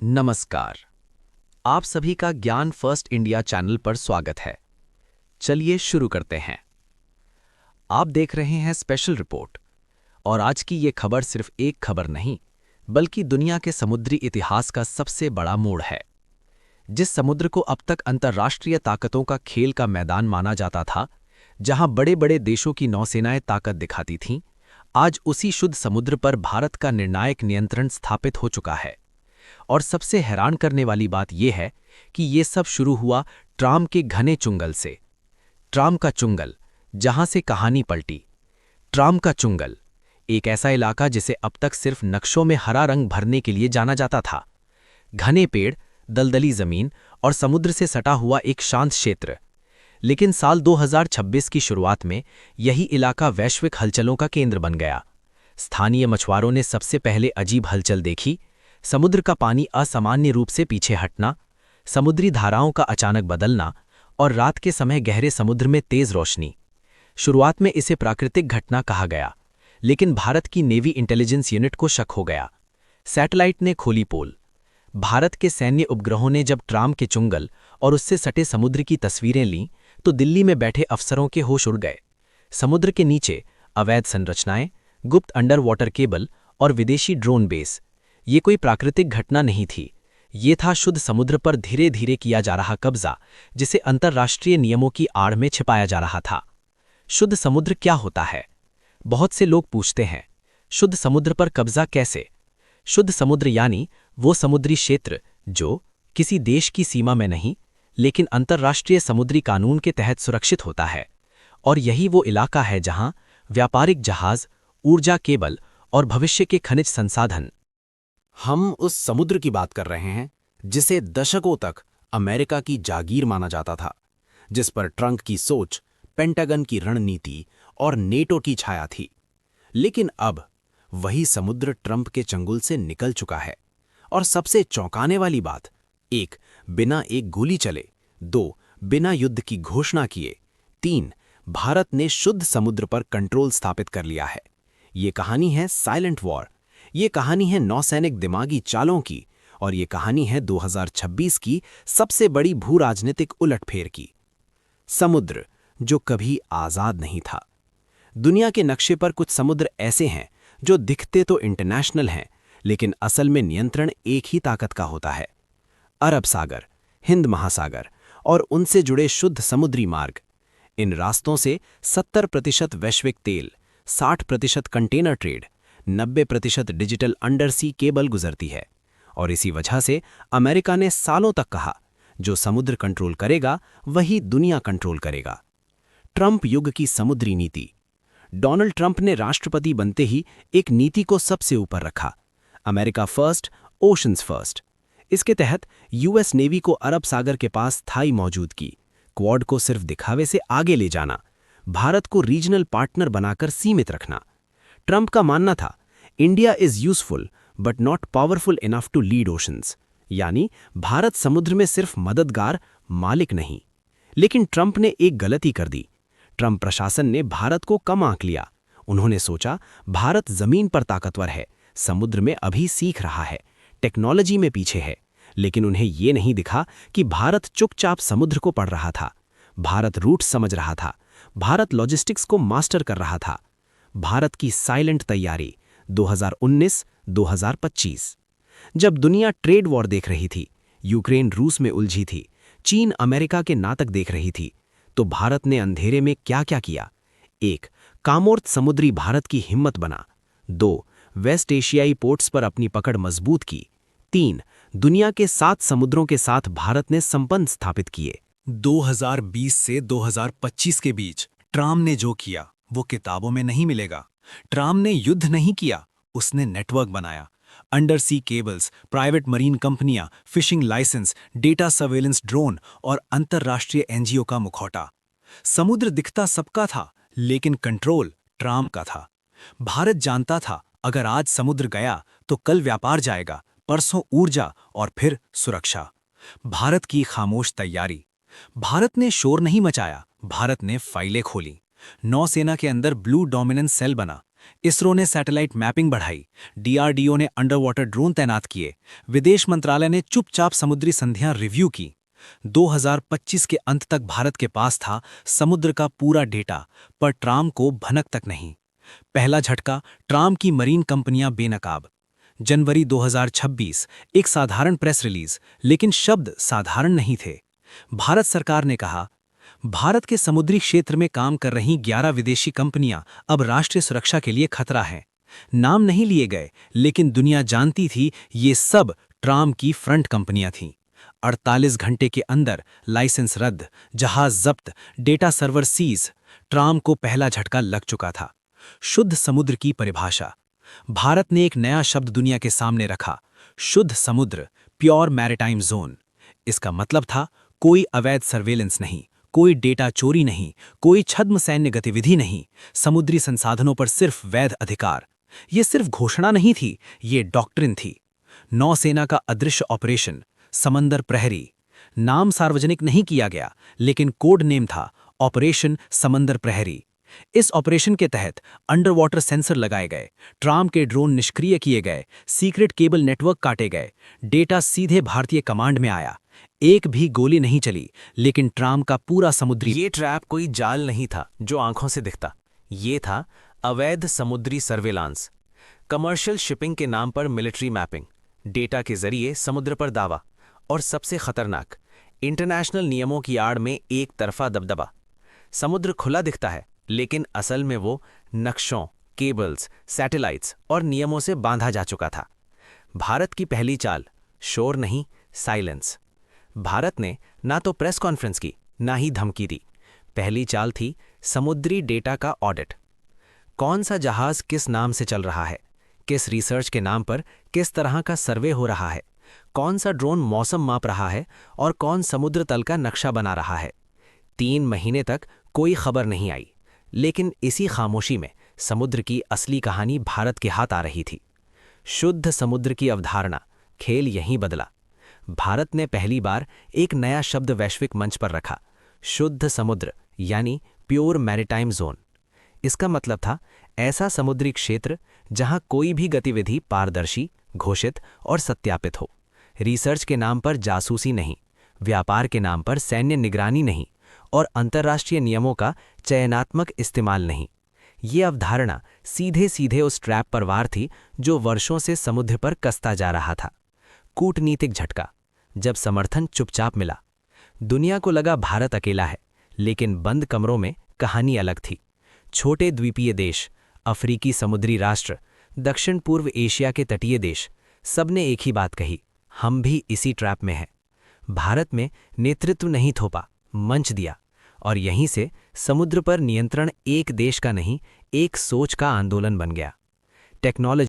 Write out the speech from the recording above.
नमस्कार। आप सभी का ज्ञान फर्स्ट इंडिया चैनल पर स्वागत है। चलिए शुरू करते हैं। आप देख रहे हैं स्पेशल रिपोर्ट और आज की ये खबर सिर्फ एक खबर नहीं, बल्कि दुनिया के समुद्री इतिहास का सबसे बड़ा मोड़ है। जिस समुद्र को अब तक अंतर्राष्ट्रीय ताकतों का खेल का मैदान माना जाता था, जहां बड़े-बड़े देशों की नौसेनाएं ताकत दिखाती थीं, आज उसी शुद्ध समुद्र पर भारत का निर्णायक नियंत्रण स्थापित हो चुका है। और सबसे हैरान करने वाली बात यह है कि ये सब शुरू हुआ ट्राम के घने चुंगल से। ट्राम का चुंगल, जहां से कहानी पलटी। ट्राम का चुंगल, एक ऐसा इलाका जिसे अब तक सिर्फ नक्शों में हरा रंग भरने के लिए जाना जाता था। घने पेड़, दलदली जमीन और समुद्र से सटा हुआ एक शांत क्षेत्र। लेकिन साल 2026 की शुरुआत में यही इलाका वैश्विक हलचलों का केंद्र बन गया। स्थानीय मछुआरों ने सबसे पहले अजीब हलचल देखी। समुद्र का पानी असामान्य रूप से पीछे हटना, समुद्री धाराओं का अचानक बदलना और रात के समय गहरे समुद्र में तेज रोशनी। शुरुआत में इसे प्राकृतिक घटना कहा गया, लेकिन भारत की नेवी इंटेलिजेंस यूनिट को शक हो गया। सैटेलाइट ने खोली पोल। भारत के सैन्य उपग्रहों ने जब ट्राम के चुंगल और उससे सटे समुद्र की तस्वीरें लीं, तो दिल्ली में बैठे अफसरों के होश उड़ गए। समुद्र के नीचे अवैध संरचनाएं, गुप्त अंडर वाटर केबल और विदेशी ड्रोन बेस। ये कोई प्राकृतिक घटना नहीं थी, ये था शुद्ध समुद्र पर धीरे धीरे किया जा रहा कब्जा, जिसे अंतर्राष्ट्रीय नियमों की आड़ में छिपाया जा रहा था। शुद्ध समुद्र क्या होता है? बहुत से लोग पूछते हैं, शुद्ध समुद्र पर कब्जा कैसे? शुद्ध समुद्र यानी वो समुद्री क्षेत्र जो किसी देश की सीमा में नहीं, लेकिन अंतर्राष्ट्रीय समुद्री कानून के तहत सुरक्षित होता है। और यही वो इलाका है जहां व्यापारिक जहाज, ऊर्जा केबल और भविष्य के खनिज संसाधन। हम उस समुद्र की बात कर रहे हैं जिसे दशकों तक अमेरिका की जागीर माना जाता था, जिस पर ट्रंप की सोच, पेंटागन की रणनीति और नेटो की छाया थी। लेकिन अब वही समुद्र ट्रंप के चंगुल से निकल चुका है। और सबसे चौंकाने वाली बात, एक, बिना एक गोली चले, 2, बिना युद्ध की घोषणा किए, 3, भारत ने शुद्ध समुद्र पर कंट्रोल स्थापित कर लिया है। ये कहानी है साइलेंट वॉर। ये कहानी है नौसैनिक दिमागी चालों की, और ये कहानी है 2026 की सबसे बड़ी भू राजनीतिक उलटफेर की। समुद्र जो कभी आजाद नहीं था। दुनिया के नक्शे पर कुछ समुद्र ऐसे हैं जो दिखते तो इंटरनेशनल हैं, लेकिन असल में नियंत्रण एक ही ताकत का होता है। अरब सागर, हिंद महासागर और उनसे जुड़े शुद्ध समुद्री मार्ग। इन रास्तों से 70% वैश्विक तेल, 60% container trade, 90% digital undersea cable गुजरती है। और इसी वजह से अमेरिका ने सालों तक कहा, जो समुद्र कंट्रोल करेगा वही दुनिया कंट्रोल करेगा। ट्रंप युग की समुद्री नीति। डोनाल्ड ट्रंप ने राष्ट्रपति बनते ही एक नीति को सबसे ऊपर रखा, अमेरिका फर्स्ट, ओशंस फर्स्ट। इसके तहत यूएस नेवी को अरब सागर के पास स्थायी मौजूदगी, क्वाड को सिर्फ दिखावे से आगे ले जाना, भारत को रीजनल पार्टनर बनाकर सीमित रखना। ट्रंप का मानना था, India is useful but not powerful enough to lead oceans, यानी भारत समुद्र में सिर्फ मददगार, मालिक नहीं। लेकिन ट्रंप ने एक गलती कर दी। ट्रंप प्रशासन ने भारत को कम आंक लिया। उन्होंने सोचा, भारत जमीन पर ताकतवर है, समुद्र में अभी सीख रहा है, टेक्नोलॉजी में पीछे है। लेकिन उन्हें यह नहीं दिखा कि भारत चुपचाप समुद्र को पढ़ रहा था। भारत रूट समझ रहा था। भारत लॉजिस्टिक्स को मास्टर कर रहा था। भारत की साइलेंट तैयारी 2019-2025। जब दुनिया ट्रेड वॉर देख रही थी, यूक्रेन रूस में उलझी थी, चीन अमेरिका के नाटक देख रही थी, तो भारत ने अंधेरे में क्या क्या किया? 1, कामोर्त समुद्री भारत की हिम्मत बना। 2, वेस्ट एशियाई पोर्ट्स पर अपनी पकड़ मजबूत की। 3, दुनिया के 7 समुद्रों के साथ भारत ने संबंध स्थापित किए। 2020 से 2025 के बीच ट्रंप ने जो किया वो किताबों में नहीं मिलेगा। ट्रंप ने युद्ध नहीं किया, उसने नेटवर्क बनाया। Undersea cables, private marine कंपनियां, fishing licence, data surveillance drone और अंतर्राष्ट्रीय एनजीओ का मुखौटा। समुद्र दिखता सबका था, लेकिन कंट्रोल ट्रंप का था। भारत जानता था, अगर आज समुद्र गया तो कल व्यापार जाएगा, परसों ऊर्जा और फिर सुरक्षा। भारत की खामोश तैयारी। भारत ने शोर नहीं मचाया, भारत ने फाइलें खोली। नौसेना के अंदर ब्लू डोमिनेंस सेल बना, इसरो ने सैटेलाइट मैपिंग बढ़ाई, डीआरडीओ ने अंडर वाटर ड्रोन तैनात किए, विदेश मंत्रालय ने चुपचाप समुद्री संधियां रिव्यू की। 2025 के अंत तक भारत के पास था समुद्र का पूरा डेटा, पर ट्राम को भनक तक नहीं। पहला झटका, ट्राम की मरीन कंपनियां बेनकाब। जनवरी 2026, एक साधारण प्रेस रिलीज, लेकिन शब्द साधारण नहीं थे। भारत सरकार ने कहा, भारत के समुद्री क्षेत्र में काम कर रही 11 विदेशी कंपनियां अब राष्ट्रीय सुरक्षा के लिए खतरा हैं। नाम नहीं लिए गए, लेकिन दुनिया जानती थी ये सब ट्राम की फ्रंट कंपनियां थीं। 48 घंटे के अंदर लाइसेंस रद्द, जहाज जब्त, डेटा सर्वर सीज। ट्राम को पहला झटका लग चुका था। शुद्ध समुद्र की परिभाषा। भारत ने एक नया शब्द दुनिया के सामने रखा, शुद्ध समुद्र, प्योर मैरिटाइम जोन। इसका मतलब था कोई अवैध सर्वेलेंस नहीं, कोई डेटा चोरी नहीं, कोई छद्म सैन्य गतिविधि नहीं, समुद्री संसाधनों पर सिर्फ वैध अधिकार। ये सिर्फ घोषणा नहीं थी, ये डॉक्ट्रिन थी। नौसेना का अदृश्य ऑपरेशन समंदर प्रहरी। नाम सार्वजनिक नहीं किया गया, लेकिन कोड नेम था ऑपरेशन समंदर प्रहरी। इस ऑपरेशन के तहत अंडर वाटर सेंसर लगाए गए, ट्राम के ड्रोन निष्क्रिय किए गए, सीक्रेट केबल नेटवर्क काटे गए, डेटा सीधे भारतीय कमांड में आया। एक भी गोली नहीं चली, लेकिन ट्राम का पूरा समुद्री ये ट्रैप कोई जाल नहीं था जो आंखों से दिखता। ये था अवैध समुद्री सर्वेलांस, कमर्शियल शिपिंग के नाम पर मिलिट्री मैपिंग, डेटा के जरिए समुद्र पर दावा, और सबसे खतरनाक, इंटरनेशनल नियमों की आड़ में एक तरफा दबदबा। समुद्र खुला दिखता है, लेकिन असल में वो नक्शों, केबल्स, सैटेलाइट्स और नियमों से बांधा जा चुका था। भारत की पहली चाल, शोर नहीं, साइलेंस। भारत ने ना तो प्रेस कॉन्फ्रेंस की, ना ही धमकी दी। पहली चाल थी समुद्री डेटा का ऑडिट। कौन सा जहाज किस नाम से चल रहा है, किस रिसर्च के नाम पर किस तरह का सर्वे हो रहा है, कौन सा ड्रोन मौसम माप रहा है और कौन समुद्र तल का नक्शा बना रहा है। 3 महीने तक कोई खबर नहीं आई, लेकिन इसी खामोशी में समुद्र की असली कहानी भारत के हाथ आ रही थी। शुद्ध समुद्र की अवधारणा, खेल यहीं बदला। भारत ने पहली बार एक नया शब्द वैश्विक मंच पर रखा, शुद्ध समुद्र, यानी प्योर मैरिटाइम जोन। इसका मतलब था ऐसा समुद्री क्षेत्र जहां कोई भी गतिविधि पारदर्शी, घोषित और सत्यापित हो। रिसर्च के नाम पर जासूसी नहीं, व्यापार के नाम पर सैन्य निगरानी नहीं, और अंतर्राष्ट्रीय नियमों का चयनात्मक इस्तेमाल नहीं। ये अवधारणा सीधे सीधे उस ट्रैप पर वार थी जो वर्षों से समुद्र पर कसता जा रहा था। कूटनीतिक झटका, जब समर्थन चुपचाप मिला। दुनिया को लगा भारत अकेला है, लेकिन बंद कमरों में कहानी अलग थी। छोटे द्वीपीय देश, अफ्रीकी समुद्री राष्ट्र, दक्षिण पूर्व एशिया के तटीय देश, सबने एक ही बात कही, हम भी इसी ट्रैप में हैं। भारत में नेतृत्व नहीं थोपा, मंच दिया, और यहीं से समुद्र पर नियंत्रण एक देश का नहीं, एक सोच का आंदोलन बन गया। टेक्नोलॉजी